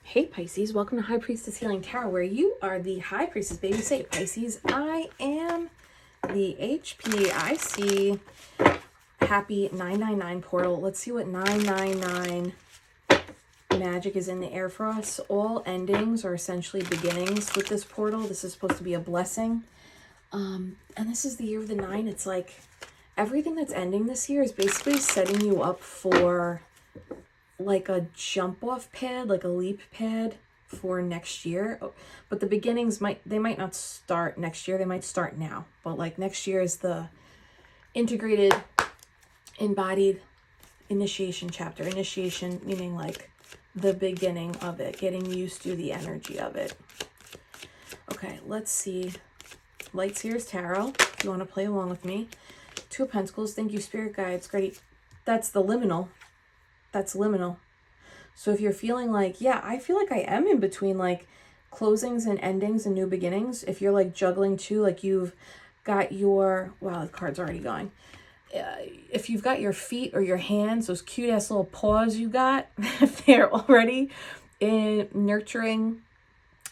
Hey Pisces, welcome to High Priestess Healing Tarot, where you are the High Priestess. Baby, say it, Pisces. I am the HP. I see happy 999 portal. Let's see what 999 magic is in the air for us. All endings are essentially beginnings with this portal. This is supposed to be a blessing. And this is the year of the 9. It's like everything that's ending this year is basically setting you up for like a jump off pad, like a leap pad for next year. But the beginnings might not start next year. They might start now. But like next year is the integrated, embodied initiation chapter. Initiation meaning like the beginning of it, getting used to the energy of it. Okay, let's see. Light Seers Tarot, if you want to play along with me. Two of Pentacles. Thank you, Spirit Guides. Great. That's the liminal. That's liminal. So if you're feeling like, yeah, I feel like I am in between like closings and endings and new beginnings. If you're like juggling too, like you've got your, wow, the card's already going. If you've got your feet or your hands, those cute ass little paws you got, if they're already in nurturing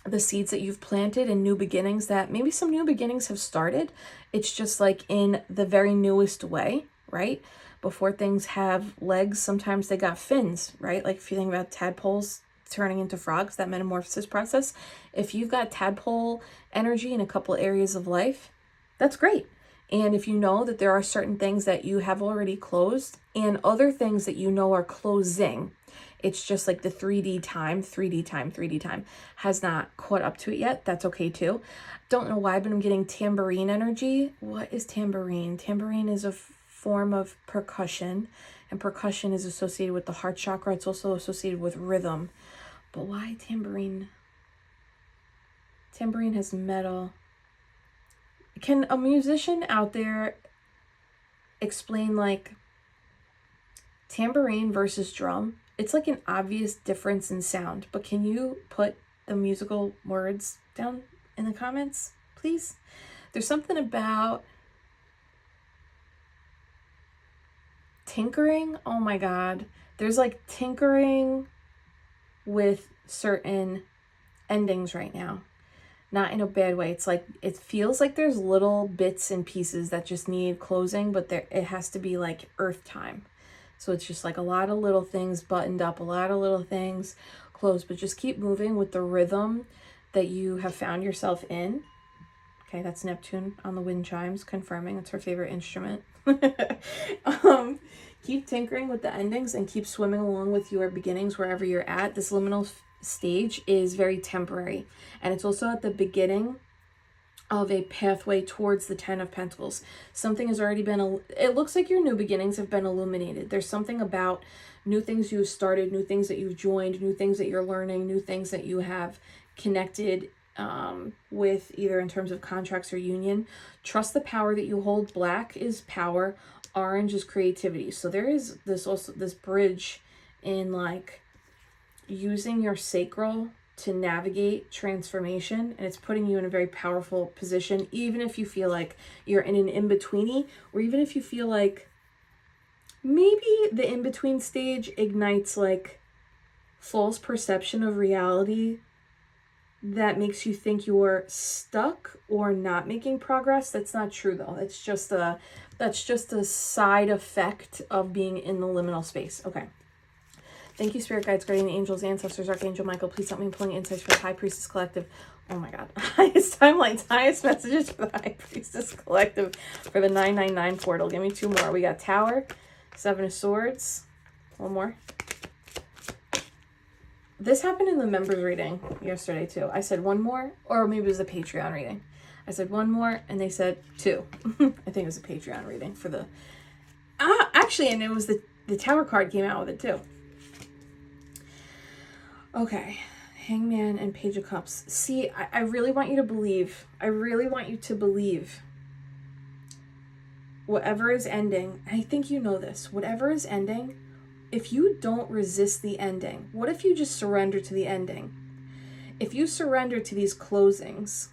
the seeds that you've planted and new beginnings, that maybe some new beginnings have started. It's just like in the very newest way, right? Before things have legs, sometimes they got fins, right? Like if you think about tadpoles turning into frogs, that metamorphosis process. If you've got tadpole energy in a couple areas of life, that's great. And if you know that there are certain things that you have already closed and other things that you know are closing, it's just like the 3D time has not caught up to it yet. That's okay too. Don't know why, but I'm getting tambourine energy. What is tambourine? Tambourine is a form of percussion, and percussion is associated with the heart chakra. It's also associated with rhythm. But why tambourine? Tambourine has metal. Can a musician out there explain like tambourine versus drum? It's like an obvious difference in sound, but can you put the musical words down in the comments, please? There's something about tinkering. Oh my God. There's like tinkering with certain endings right now. Not in a bad way. It's like, it feels like there's little bits and pieces that just need closing, but it has to be like earth time. So it's just like a lot of little things buttoned up, a lot of little things closed, but just keep moving with the rhythm that you have found yourself in. Okay, that's Neptune on the wind chimes, confirming it's her favorite instrument. Keep tinkering with the endings and keep swimming along with your beginnings wherever you're at. This liminal stage is very temporary, and it's also at the beginning of a pathway towards the 10 of Pentacles. Something has already been, it looks like your new beginnings have been illuminated. There's something about new things you've started, new things that you've joined, new things that you're learning, new things that you have connected with, either in terms of contracts or union. Trust the power that you hold. Black is power, orange is creativity. So there is this also this bridge in like using your sacral to navigate transformation, and it's putting you in a very powerful position, even if you feel like you're in an in-betweeny, or even if you feel like maybe the in-between stage ignites like false perception of reality that makes you think you're stuck or not making progress. That's not true though. It's just that's just a side effect of being in the liminal space. Okay. Thank you, Spirit Guides, Guardian Angels, Ancestors, Archangel Michael. Please help me in pulling insights for the High Priestess Collective. Oh my God. Highest timelines, highest messages for the High Priestess Collective for the 999 portal. Give me two more. We got Tower, Seven of Swords. One more. This happened in the members reading yesterday too. I said one more, or maybe it was a Patreon reading. I said one more, and they said two. I think it was a Patreon reading for the... actually, and it was the Tower card came out with it too. Okay, Hangman and Page of Cups. See, I really want you to believe. I really want you to believe. Whatever is ending, I think you know this. Whatever is ending, if you don't resist the ending, what if you just surrender to the ending? If you surrender to these closings,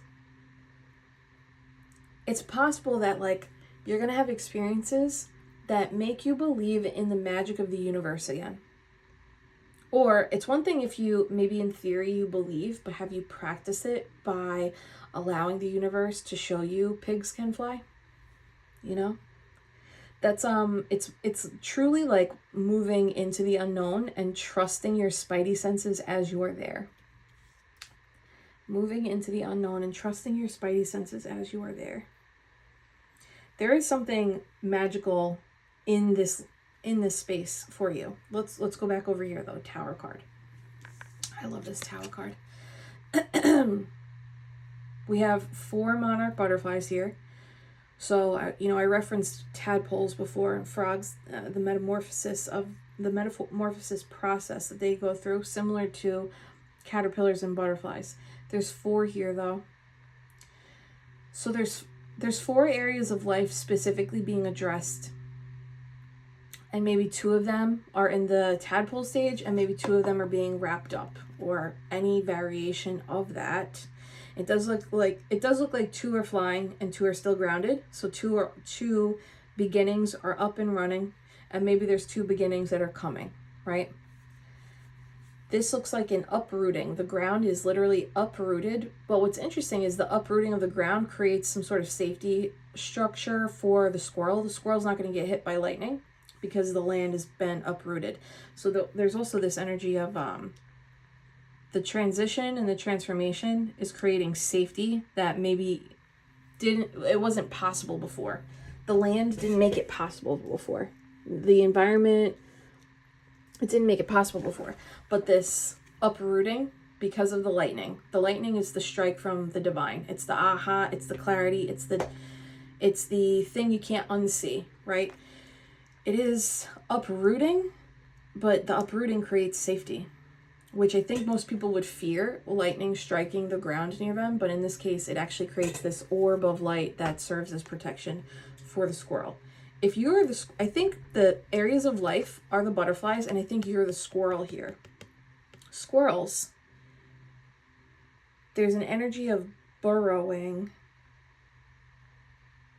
it's possible that like you're going to have experiences that make you believe in the magic of the universe again. Or it's one thing if you, maybe in theory you believe, but have you practiced it by allowing the universe to show you pigs can fly? You know? That's, it's truly like moving into the unknown and trusting your spidey senses as you're there. Moving into the unknown and trusting your spidey senses as you are there. There is something magical in this space for you. Let's go back over here though. Tower card. I love this Tower card. We have 4 monarch butterflies here. So, you know, I referenced tadpoles before, frogs, the metamorphosis process that they go through, similar to caterpillars and butterflies. There's 4 here though. So there's 4 areas of life specifically being addressed. And maybe 2 of them are in the tadpole stage, and maybe 2 of them are being wrapped up, or any variation of that. It does look like 2 are flying and 2 are still grounded. So 2 beginnings are up and running, and maybe there's 2 beginnings that are coming, right? This looks like an uprooting. The ground is literally uprooted. But what's interesting is the uprooting of the ground creates some sort of safety structure for the squirrel. The squirrel's not going to get hit by lightning because the land has been uprooted. So there's also this energy of the transition and the transformation is creating safety that maybe it wasn't possible before. The land didn't make it possible before. The environment, it didn't make it possible before. But this uprooting, because of the lightning is the strike from the divine. It's the aha, it's the clarity, it's the thing you can't unsee, right? It is uprooting, but the uprooting creates safety, which I think most people would fear lightning striking the ground near them. But in this case, it actually creates this orb of light that serves as protection for the squirrel. If you're I think the areas of life are the butterflies, and I think you're the squirrel here. Squirrels, there's an energy of burrowing,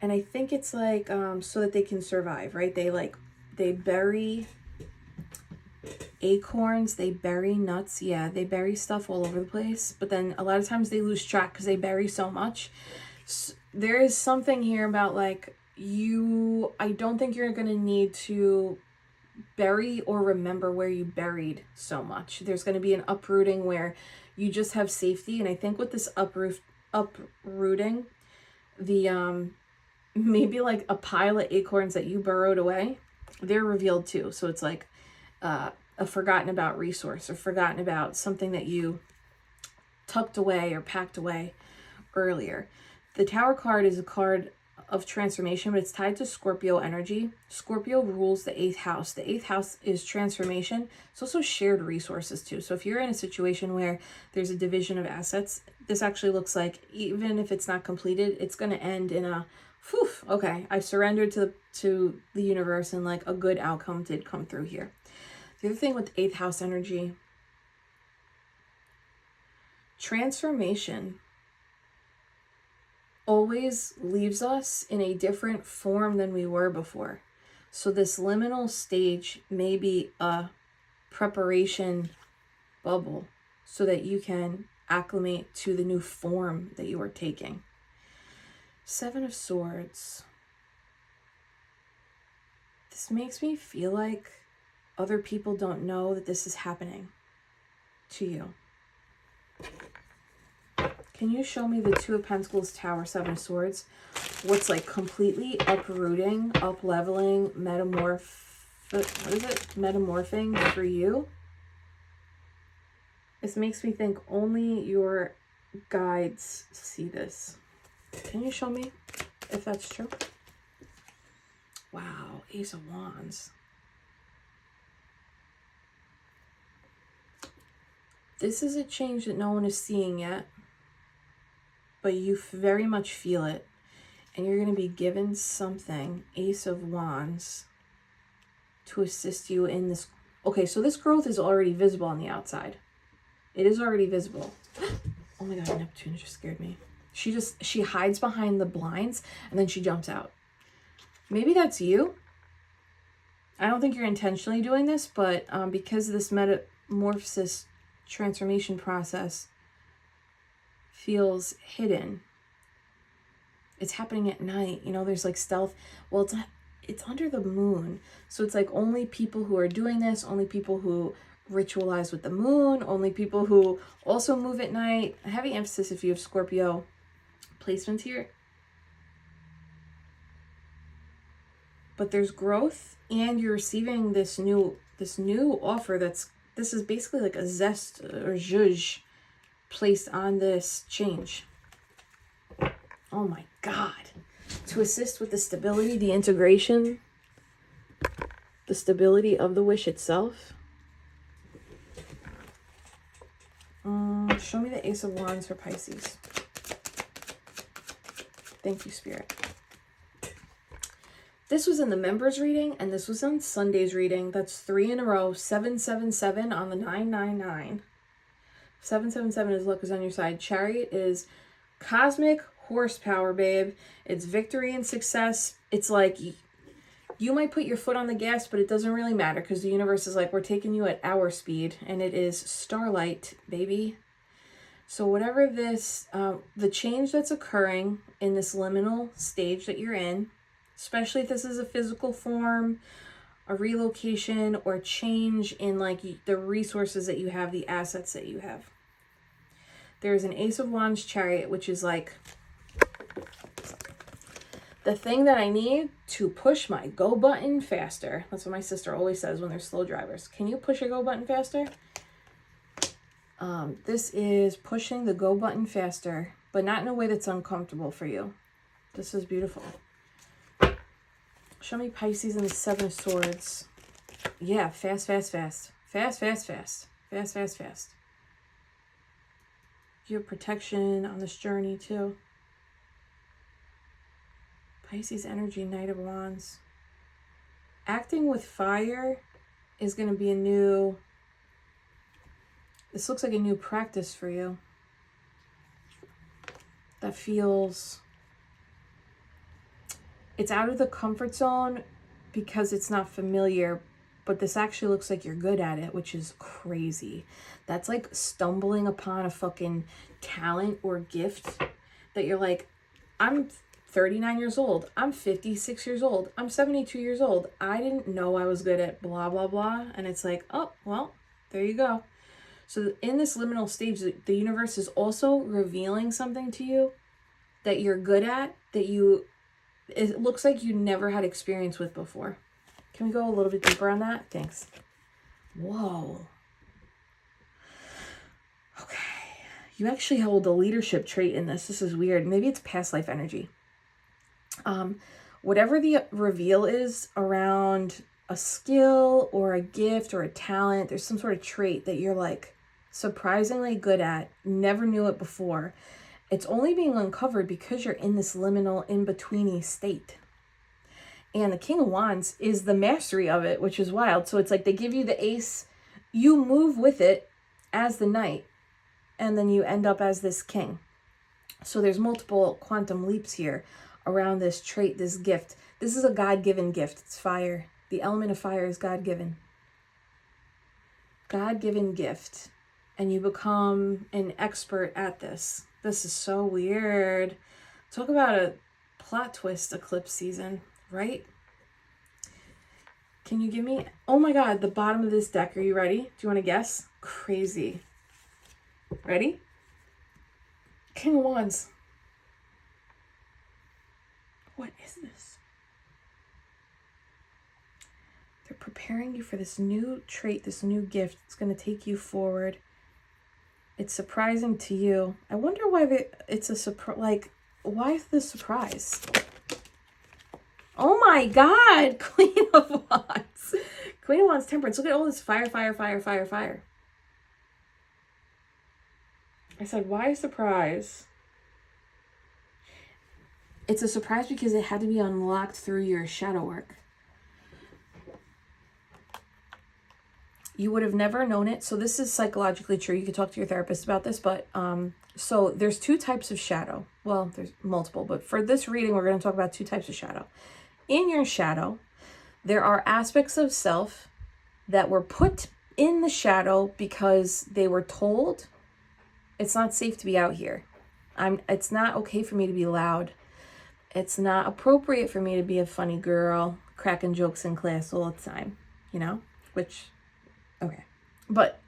and I think it's like so that they can survive, right? They bury acorns, they bury nuts, yeah, they bury stuff all over the place, but then a lot of times they lose track because they bury so much. So there is something here about like I don't think you're going to need to bury or remember where you buried so much. There's going to be an uprooting where you just have safety. And I think with this uprooting, the maybe like a pile of acorns that you burrowed away, they're revealed too. So it's like a forgotten about resource, or forgotten about something that you tucked away or packed away earlier. The Tower card is a card of transformation, but it's tied to Scorpio energy. Scorpio rules the 8th house. The 8th house is transformation. It's also shared resources too. So if you're in a situation where there's a division of assets, this actually looks like, even if it's not completed, it's going to end in a, whew, okay, I surrendered to the universe, and like a good outcome did come through here. The other thing with 8th house energy, transformation always leaves us in a different form than we were before. So this liminal stage may be a preparation bubble so that you can acclimate to the new form that you are taking. 7 of Swords. This makes me feel like other people don't know that this is happening to you. Can you show me the 2 of Pentacles, Tower, 7 of Swords? What's like completely uprooting, up-leveling, metamorphing for you? This makes me think only your guides see this. Can you show me if that's true? Wow, Ace of Wands. This is a change that no one is seeing yet, but you very much feel it, and you're going to be given something, Ace of Wands, to assist you in this. Okay, so this growth is already visible on the outside. It is already visible. Oh my God, Neptune just scared me. She hides behind the blinds, and then she jumps out. Maybe that's you. I don't think you're intentionally doing this, but because this morphosis transformation process feels hidden. It's happening at night. You know, there's like stealth. Well, it's under the moon. So it's like only people who are doing this, only people who ritualize with the moon, only people who also move at night. A heavy emphasis if you have Scorpio placements here. But there's growth, and you're receiving this new offer this is basically like a zest or zhuzh placed on this change. Oh my God. To assist with the stability, the integration, the stability of the wish itself. Show me the Ace of Wands for Pisces. Thank you, Spirit. This was in the members reading, and this was on Sunday's reading. That's 3 in a row. 777 on the 999. 777 is luck is on your side. Chariot is cosmic horsepower, babe. It's victory and success. It's like you might put your foot on the gas, but it doesn't really matter because the universe is like, we're taking you at our speed, and it is starlight, baby. So whatever this, the change that's occurring in this liminal stage that you're in, especially if this is a physical form, a relocation, or change in like the resources that you have, the assets that you have. There's an Ace of Wands Chariot, which is like the thing that I need to push my go button faster. That's what my sister always says when they're slow drivers. Can you push your go button faster? This is pushing the go button faster, but not in a way that's uncomfortable for you. This is beautiful. Show me Pisces and the Seven of Swords. Yeah, fast, fast, fast. Fast, fast, fast. Fast, fast, fast. You have protection on this journey too. Pisces energy, Knight of Wands. Acting with fire is going to be this looks like a new practice for you. That feels, it's out of the comfort zone because it's not familiar, but this actually looks like you're good at it, which is crazy. That's like stumbling upon a fucking talent or gift that you're like, I'm 39 years old. I'm 56 years old. I'm 72 years old. I didn't know I was good at blah, blah, blah. And it's like, oh, well, there you go. So in this liminal stage, the universe is also revealing something to you that you're good at, that it looks like you never had experience with before. Can we go a little bit deeper on that? Thanks. Whoa. Okay. You actually hold a leadership trait in this. This is weird. Maybe it's past life energy. Whatever the reveal is around a skill or a gift or a talent, there's some sort of trait that you're like surprisingly good at, never knew it before. It's only being uncovered because you're in this liminal in-betweeny state. And the King of Wands is the mastery of it, which is wild. So it's like they give you the ace, you move with it as the knight, and then you end up as this king. So there's multiple quantum leaps here around this trait, this gift. This is a God-given gift. It's fire. The element of fire is God-given. God-given gift. And you become an expert at this. This is so weird. Talk about a plot twist eclipse season, right? Can you give me, oh my God, the bottom of this deck. Are you ready? Do you want to guess? Crazy. Ready? King of Wands. What is this? They're preparing you for this new trait, this new gift. It's going to take you forward. It's surprising to you. I wonder why it's a surprise. Like, why is this surprise? Oh my God, Queen of Wands. Queen of Wands, Temperance. Look at all this fire, fire, fire, fire, fire. I said, why a surprise? It's a surprise because it had to be unlocked through your shadow work. You would have never known it. So this is psychologically true. You could talk to your therapist about this, but so there's two types of shadow. Well, there's multiple, but for this reading, we're going to talk about two types of shadow. In your shadow, there are aspects of self that were put in the shadow because they were told it's not safe to be out here. It's not okay for me to be loud. It's not appropriate for me to be a funny girl, cracking jokes in class all the time, you know, which, okay. But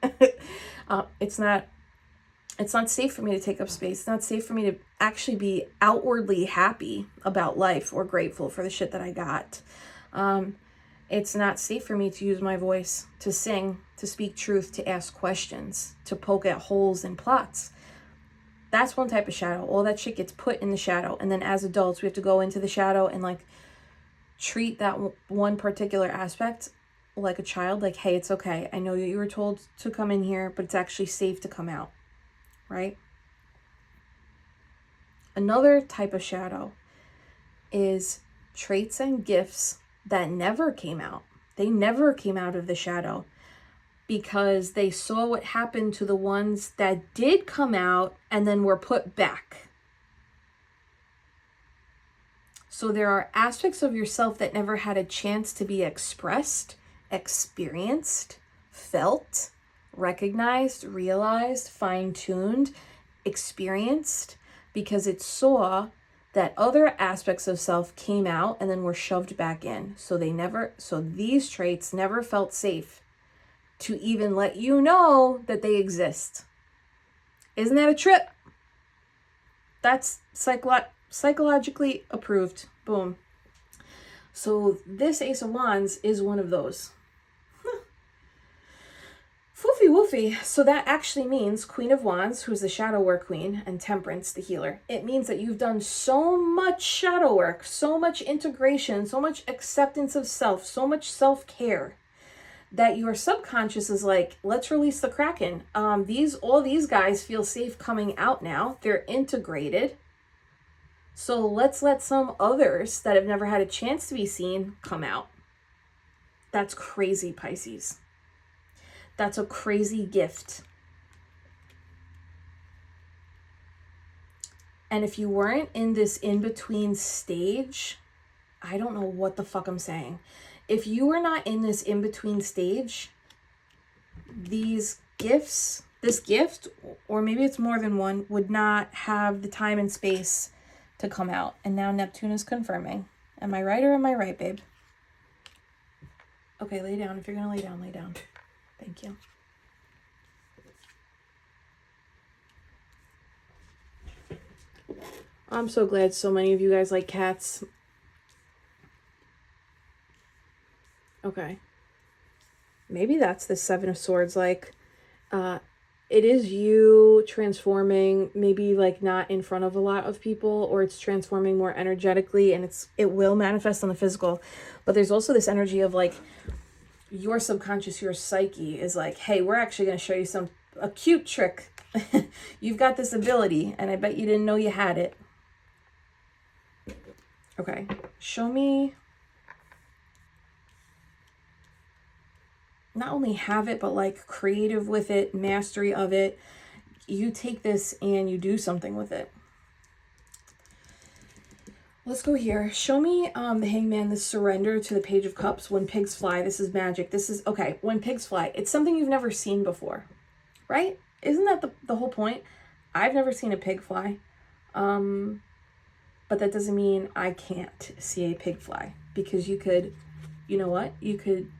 it's not safe for me to take up space. It's not safe for me to actually be outwardly happy about life or grateful for the shit that I got. It's not safe for me to use my voice, to sing, to speak truth, to ask questions, to poke at holes in plots. That's one type of shadow. All that shit gets put in the shadow. And then as adults, we have to go into the shadow and like treat that one particular aspect like a child. Like, hey, it's okay. I know that you were told to come in here, but it's actually safe to come out. Right? Another type of shadow is traits and gifts that never came out. They never came out of the shadow because they saw what happened to the ones that did come out and then were put back. So there are aspects of yourself that never had a chance to be expressed, experienced, felt, recognized, realized, fine-tuned, experienced, because it saw that other aspects of self came out and then were shoved back in. So these traits never felt safe to even let you know that they exist. Isn't that a trip? That's psychologically approved. Boom. So this Ace of Wands is one of those. Foofy woofy. So that actually means Queen of Wands, who's the shadow work queen, and Temperance, the healer. It means that you've done so much shadow work, so much integration, so much acceptance of self, so much self-care, that your subconscious is like, let's release the Kraken. All these guys feel safe coming out now. They're integrated. So let's let some others that have never had a chance to be seen come out. That's crazy, Pisces. That's a crazy gift. And if you weren't in this in-between stage, I don't know what the fuck I'm saying. If you were not in this in-between stage, this gift, or maybe it's more than one, would not have the time and space to come out. And now Neptune is confirming. Am I right or am I right, babe? Okay, lay down. If you're going to lay down, lay down. Thank you. I'm so glad so many of you guys like cats. Okay. Maybe that's the Seven of Swords. Like, it is you transforming, maybe like not in front of a lot of people, or it's transforming more energetically, and it will manifest on the physical. But there's also this energy of like, your subconscious, your psyche is like, hey, we're actually going to show you a cute trick. You've got this ability, and I bet you didn't know you had it. Okay, show me. Not only have it, but like creative with it, mastery of it. You take this and you do something with it. Let's go here. Show me the Hangman, the surrender to the Page of Cups. When pigs fly, this is magic. This is, okay, when pigs fly, it's something you've never seen before, right? Isn't that the whole point? I've never seen a pig fly, but that doesn't mean I can't see a pig fly, because you could, you know what? You could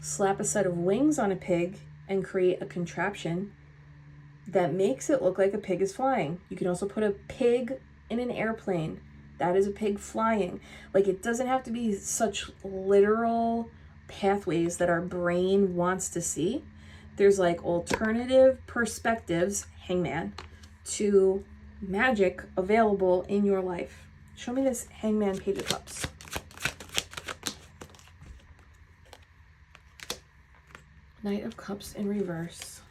slap a set of wings on a pig and create a contraption that makes it look like a pig is flying. You can also put a pig in an airplane. That is a pig flying. Like, it doesn't have to be such literal pathways that our brain wants to see. There's like alternative perspectives, Hangman, to magic available in your life. Show me this Hangman, Page of Cups. Knight of Cups in reverse.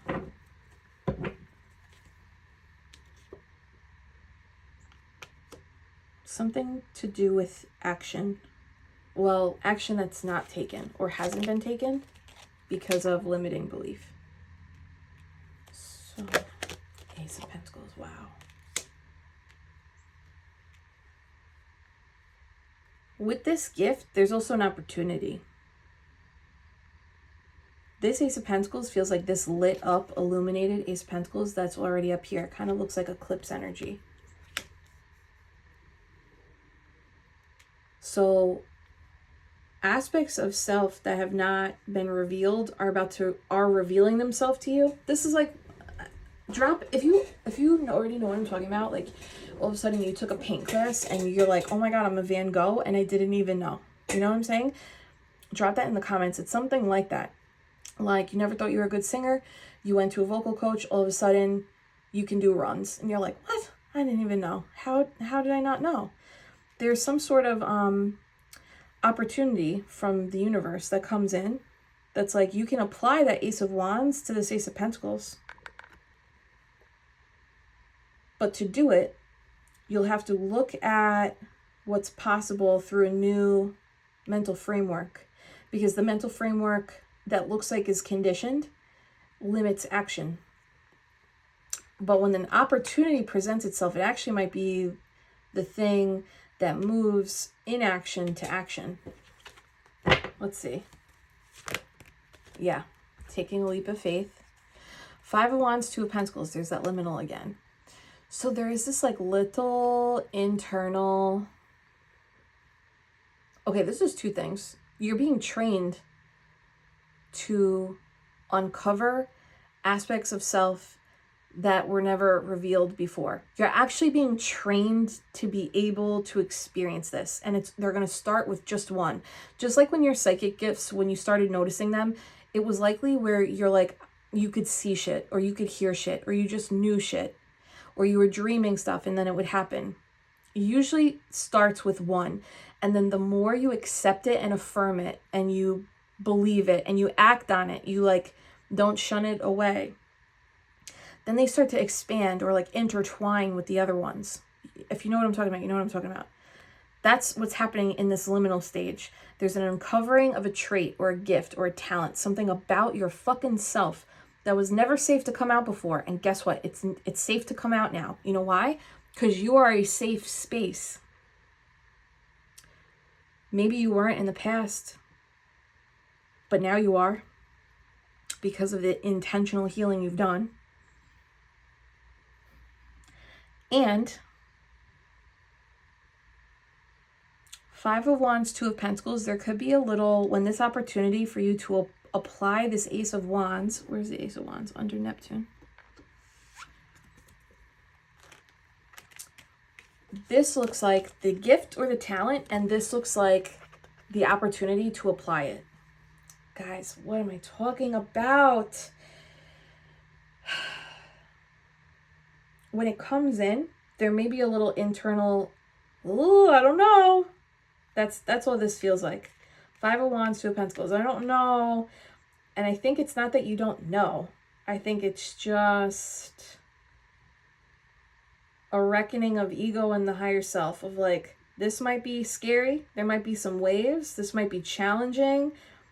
Something to do with action. Well, action that's not taken or hasn't been taken because of limiting belief. So, Ace of Pentacles, wow. With this gift, there's also an opportunity. This Ace of Pentacles feels like this lit up, illuminated Ace of Pentacles that's already up here. It kind of looks like eclipse energy. So aspects of self that have not been revealed are revealing themselves to you. This is like, if you already know what I'm talking about, like all of a sudden you took a paint class and you're like, oh my God, I'm a Van Gogh and I didn't even know. You know what I'm saying? Drop that in the comments. It's something like that. Like, you never thought you were a good singer. You went to a vocal coach. All of a sudden, you can do runs. And you're like, what? I didn't even know. How did I not know? There's some sort of opportunity from the universe that comes in. That's like, you can apply that Ace of Wands to this Ace of Pentacles. But to do it, you'll have to look at what's possible through a new mental framework. Because the mental framework that looks like is conditioned limits action. But when an opportunity presents itself, it actually might be the thing that moves inaction to action. Let's see. Yeah, taking a leap of faith. 5 of Wands, 2 of Pentacles. There's that liminal again. So there is this like little internal... Okay, this is 2 things. You're being trained to uncover aspects of self that were never revealed before. You're actually being trained to be able to experience this. And they're going to start with just one. Just like when your psychic gifts, when you started noticing them, it was likely where you're like, you could see shit, or you could hear shit, or you just knew shit, or you were dreaming stuff and then it would happen. It usually starts with one. And then the more you accept it and affirm it and you believe it and you act on it, you like don't shun it away, then they start to expand or like intertwine with the other ones. If you know what I'm talking about, you know what I'm talking about. That's what's happening in this liminal stage. There's an uncovering of a trait or a gift or a talent, something about your fucking self that was never safe to come out before. And guess what? It's safe to come out now. You know why? Because you are a safe space. Maybe you weren't in the past, but now you are, because of the intentional healing you've done. And 5 of Wands, 2 of Pentacles, there could be a little, when this opportunity for you to apply this Ace of Wands, where's the Ace of Wands? Under Neptune. This looks like the gift or the talent, and this looks like the opportunity to apply it. Guys, what am I talking about? When it comes in, there may be a little internal, ooh, I don't know. That's what this feels like. 5 of Wands, 2 of Pentacles. I don't know. And I think it's not that you don't know. I think it's just a reckoning of ego and the higher self, of like, this might be scary. There might be some waves. This might be challenging.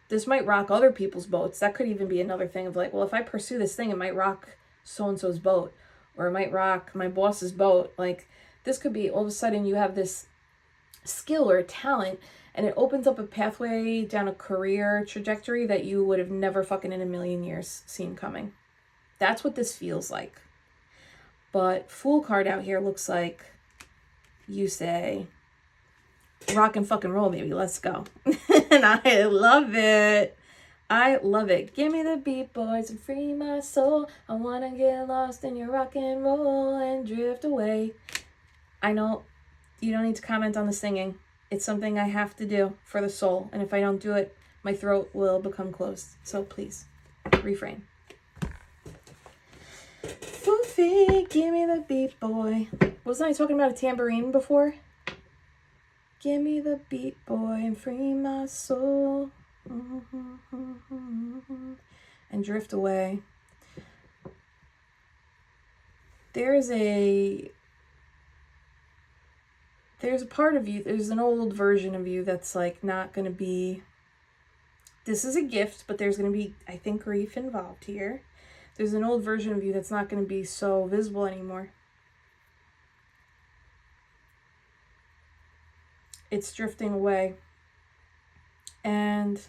This might rock other people's boats. That could even be another thing of like, well, if I pursue this thing, it might rock so-and-so's boat, or it might rock my boss's boat. Like, this could be all of a sudden you have this skill or talent and it opens up a pathway down a career trajectory that you would have never fucking in a million years seen coming. That's what this feels like. But Fool card out here looks like you say, rock and fucking roll, baby, let's go. And I love it. I love it. Give me the beat, boys, and free my soul. I want to get lost in your rock and roll and drift away. I know you don't need to comment on the singing. It's something I have to do for the soul. And if I don't do it, my throat will become closed. So please, refrain. Foofy, give me the beat, boy. Wasn't I talking about a tambourine before? Give me the beat, boy, and free my soul. And drift away. There's a part of you, there's an old version of you that's like not going to be, this is a gift, but there's going to be, I think, grief involved here. There's an old version of you that's not going to be so visible anymore. It's drifting away. And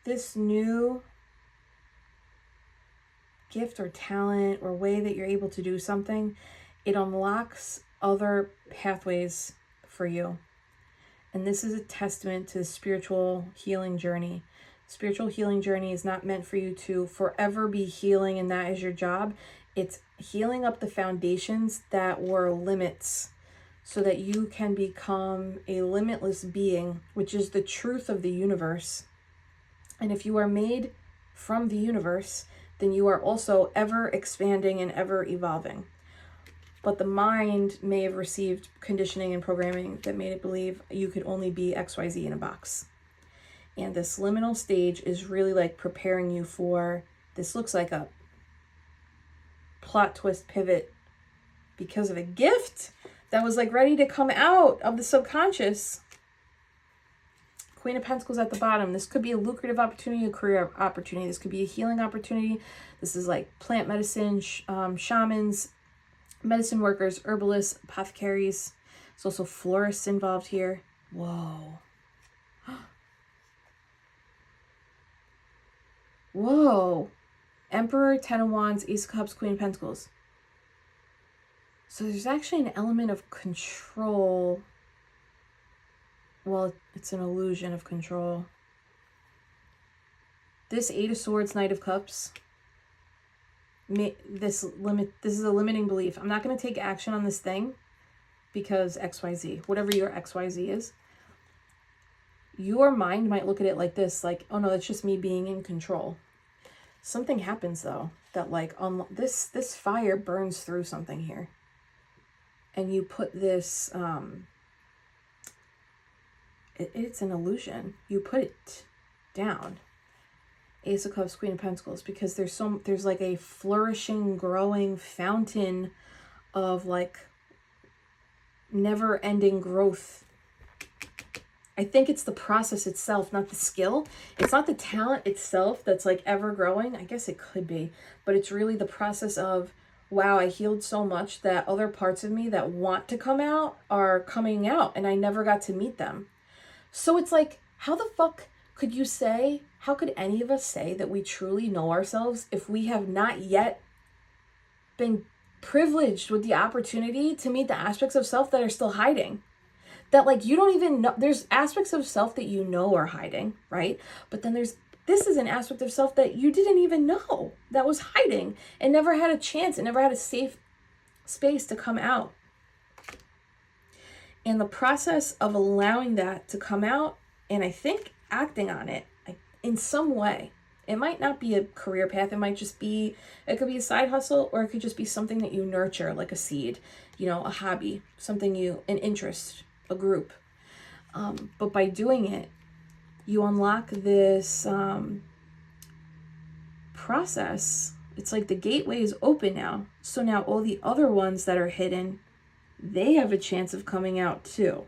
this new gift or talent or way that you're able to do something, it unlocks other pathways for you. And this is a testament to the spiritual healing journey. Spiritual healing journey is not meant for you to forever be healing and that is your job. It's healing up the foundations that were limits so that you can become a limitless being, which is the truth of the universe. And if you are made from the universe, then you are also ever expanding and ever evolving. But the mind may have received conditioning and programming that made it believe you could only be XYZ in a box. And this liminal stage is really like preparing you for, this looks like a plot twist pivot because of a gift that was like ready to come out of the subconscious. Queen of Pentacles at the bottom. This could be a lucrative opportunity, a career opportunity. This could be a healing opportunity. This is like plant medicine, shamans, medicine workers, herbalists, apothecaries. There's also florists involved here. Whoa. Whoa. Emperor, Ten of Wands, Ace of Cups, Queen of Pentacles. So there's actually an element of control. Well, it's an illusion of control. This Eight of Swords, Knight of Cups. This is a limiting belief. I'm not going to take action on this thing because XYZ, whatever your XYZ is. Your mind might look at it like this, like, oh no, that's just me being in control. Something happens though, that like this fire burns through something here. And you put this, it's an illusion. You put it down. Ace of Cups, Queen of Pentacles, because there's like a flourishing, growing fountain of like never-ending growth. I think it's the process itself, not the skill. It's not the talent itself that's like ever growing. I guess it could be, but it's really the process of, wow, I healed so much that other parts of me that want to come out are coming out and I never got to meet them. So it's like, how the fuck could you say, how could any of us say that we truly know ourselves if we have not yet been privileged with the opportunity to meet the aspects of self that are still hiding? That like, you don't even know, there's aspects of self that you know are hiding, right? But then this is an aspect of self that you didn't even know that was hiding and never had a chance and never had a safe space to come out. And the process of allowing that to come out, and I think acting on it in some way, it might not be a career path. It might just be, it could be a side hustle, or it could just be something that you nurture, like a seed, you know, a hobby, something an interest, a group. But by doing it, you unlock this process. It's like the gateway is open now. So now all the other ones that are hidden, they have a chance of coming out too.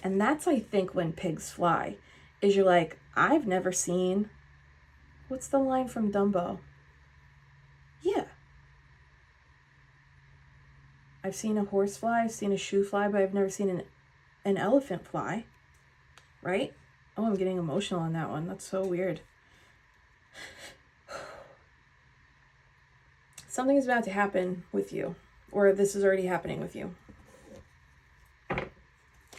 And that's, I think, when pigs fly, is you're like, I've never seen, what's the line from Dumbo? Yeah. I've seen a horse fly, I've seen a shoe fly, but I've never seen an elephant fly, right? Oh, I'm getting emotional on that one. That's so weird. Something is about to happen with you, or this is already happening with you.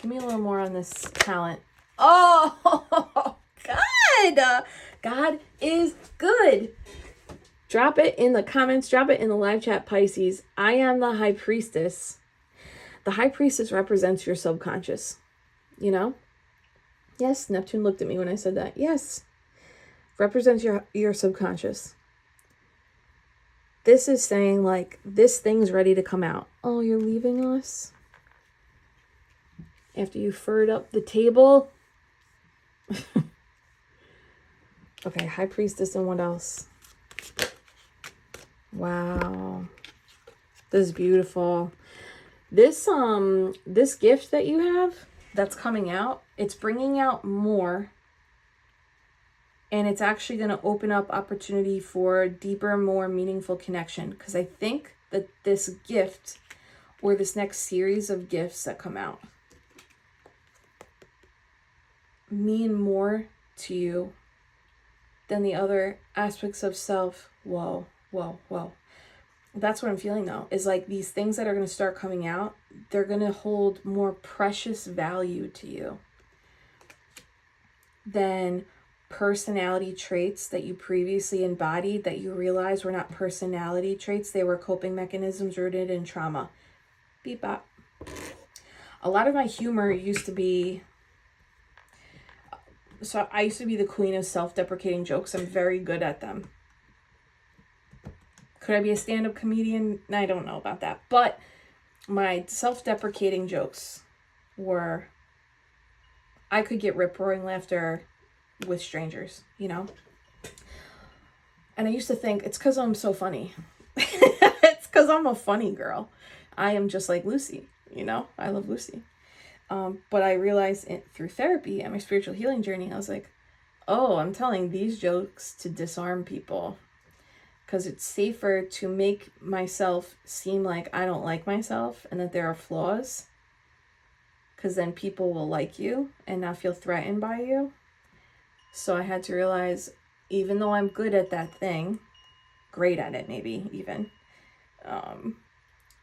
Give me a little more on this talent. Oh, God. God is good. Drop it in the comments. Drop it in the live chat, Pisces. I am the High Priestess. The High Priestess represents your subconscious, you know? Yes, Neptune looked at me when I said that. Yes. Represents your subconscious. This is saying, like, this thing's ready to come out. Oh, you're leaving us? After you furred up the table? Okay, High Priestess and what else? Wow. This is beautiful. This gift that you have that's coming out, it's bringing out more, and it's actually going to open up opportunity for deeper, more meaningful connection, because I think that this gift, or this next series of gifts that come out, mean more to you than the other aspects of self. Whoa, whoa, whoa. That's what I'm feeling though, is like these things that are going to start coming out, they're going to hold more precious value to you than personality traits that you previously embodied that you realize were not personality traits. They were coping mechanisms rooted in trauma. Beep bop. A lot of my humor used to be, so I used to be the queen of self-deprecating jokes. I'm very good at them. Could I be a stand-up comedian? I don't know about that. But my self-deprecating jokes were, I could get rip-roaring laughter with strangers, you know? And I used to think, it's because I'm so funny. It's because I'm a funny girl. I am just like Lucy, you know? I love Lucy. But I realized through therapy and my spiritual healing journey, I was like, oh, I'm telling these jokes to disarm people. Because it's safer to make myself seem like I don't like myself and that there are flaws. Because then people will like you and not feel threatened by you. So I had to realize, even though I'm good at that thing, great at it maybe even,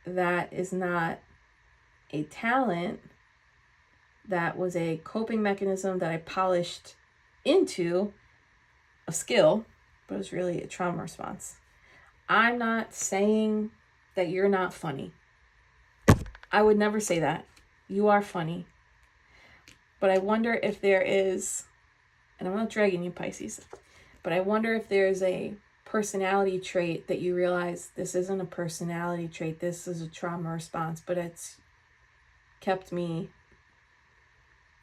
that is not a talent. That was a coping mechanism that I polished into a skill, but it was really a trauma response. I'm not saying that you're not funny. I would never say that. You are funny. But I wonder if there is, and I'm not dragging you, Pisces, but I wonder if there's a personality trait that you realize this isn't a personality trait, this is a trauma response, but it's kept me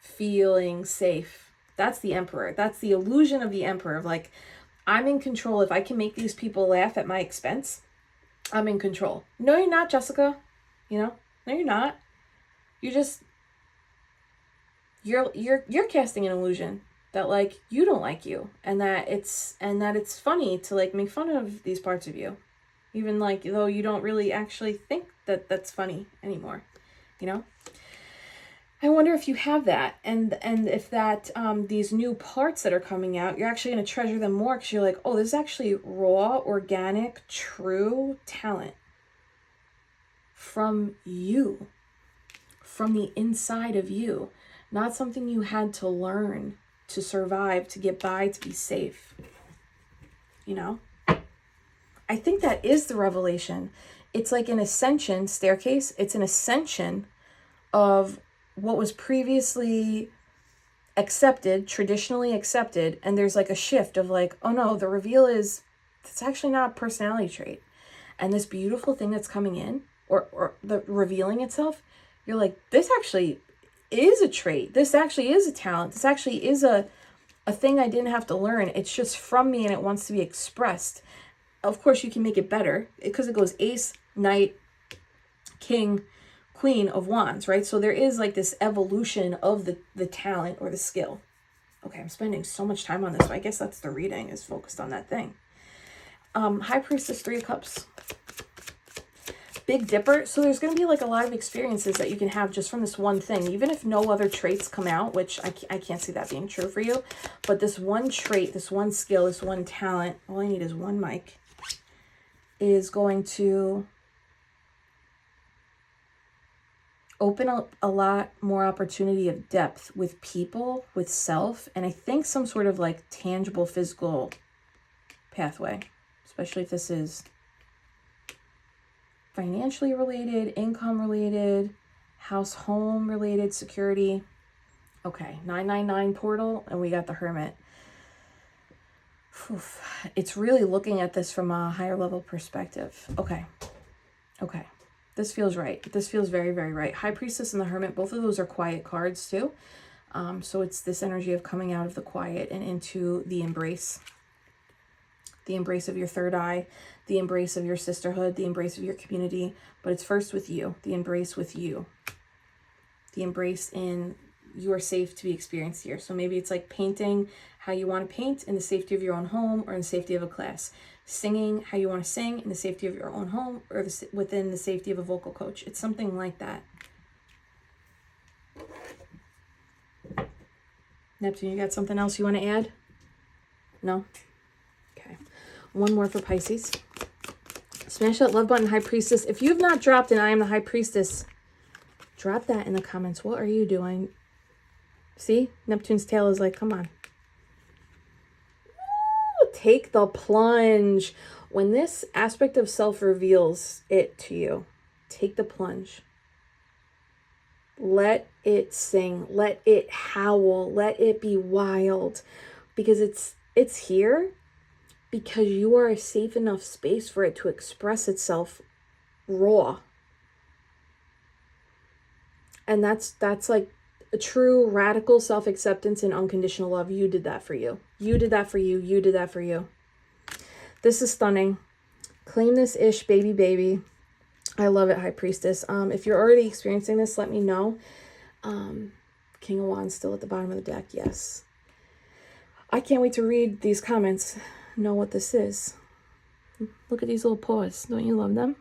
feeling safe. That's the Emperor. That's the illusion of the Emperor, of like, I'm in control. If I can make these people laugh at my expense, I'm in control. No, you're not, Jessica. You know? No, you're not. You're just, you're casting an illusion that like you don't like you, and that it's funny to like make fun of these parts of you, even like though you don't really actually think that that's funny anymore, you know? I wonder if you have that, and if that these new parts that are coming out, you're actually going to treasure them more, because you're like, oh, this is actually raw, organic, true talent from you, from the inside of you, not something you had to learn to survive, to get by, to be safe. You know? I think that is the revelation. It's like an ascension staircase. It's an ascension of what was previously accepted, traditionally accepted, and there's like a shift of like, oh no, the reveal is, it's actually not a personality trait. And this beautiful thing that's coming in, or the revealing itself, you're like, this actually is a trait. This actually is a talent. This actually is a thing I didn't have to learn. It's just from me and it wants to be expressed. Of course, you can make it better because it goes ace, knight, king, queen of wands, right? So there is like this evolution of the talent or the skill. Okay, I'm spending so much time on this, so I guess that's the reading, is focused on that thing. High Priestess, 3 of Cups. Big Dipper. So there's going to be like a lot of experiences that you can have just from this one thing, even if no other traits come out, which I can't see that being true for you. But this one trait, this one skill, this one talent, all I need is one mic, is going to open up a lot more opportunity of depth with people, with self, and I think some sort of like tangible physical pathway, especially if this is financially related, income related, house, home related, security. Okay, 999 portal, and we got the Hermit. Oof. It's really looking at this from a higher level perspective. Okay. This feels right. This feels very, very right. High Priestess and the Hermit, both of those are quiet cards too. So it's this energy of coming out of the quiet and into the embrace. The embrace of your third eye, the embrace of your sisterhood, the embrace of your community. But it's first with you, the embrace with you. The embrace in you are safe to be experienced here. So maybe it's like painting how you want to paint in the safety of your own home or in the safety of a class. Singing how you want to sing in the safety of your own home or within the safety of a vocal coach. It's something like that. Neptune, you got something else you want to add? No? One more for Pisces. Smash that love button, High Priestess. If you've not dropped an I am the High Priestess, drop that in the comments. What are you doing? See? Neptune's tail is like, come on. Ooh, take the plunge. When this aspect of self reveals it to you, take the plunge. Let it sing. Let it howl. Let it be wild. Because it's here because you are a safe enough space for it to express itself raw. And that's like a true radical self-acceptance and unconditional love. You did that for you. You did that for you. You did that for you. This is stunning. Claim this ish, baby, baby. I love it, High Priestess. If you're already experiencing this, let me know. King of Wands still at the bottom of the deck. Yes. I can't wait to read these comments. Know what this is. Look at these little paws. Don't you love them?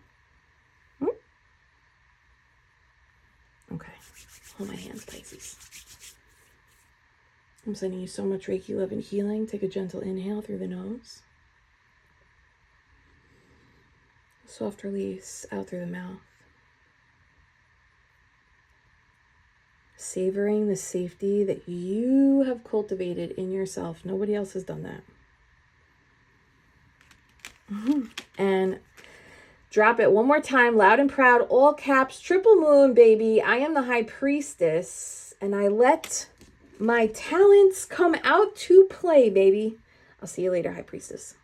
Okay. Hold my hands, Pisces. I'm sending you so much Reiki love and healing. Take a gentle inhale through the nose. Soft release out through the mouth. Savoring the safety that you have cultivated in yourself. Nobody else has done that. And drop it one more time, loud and proud, all caps, triple moon, baby. I am the High Priestess, and I let my talents come out to play, baby. I'll see you later, High Priestess.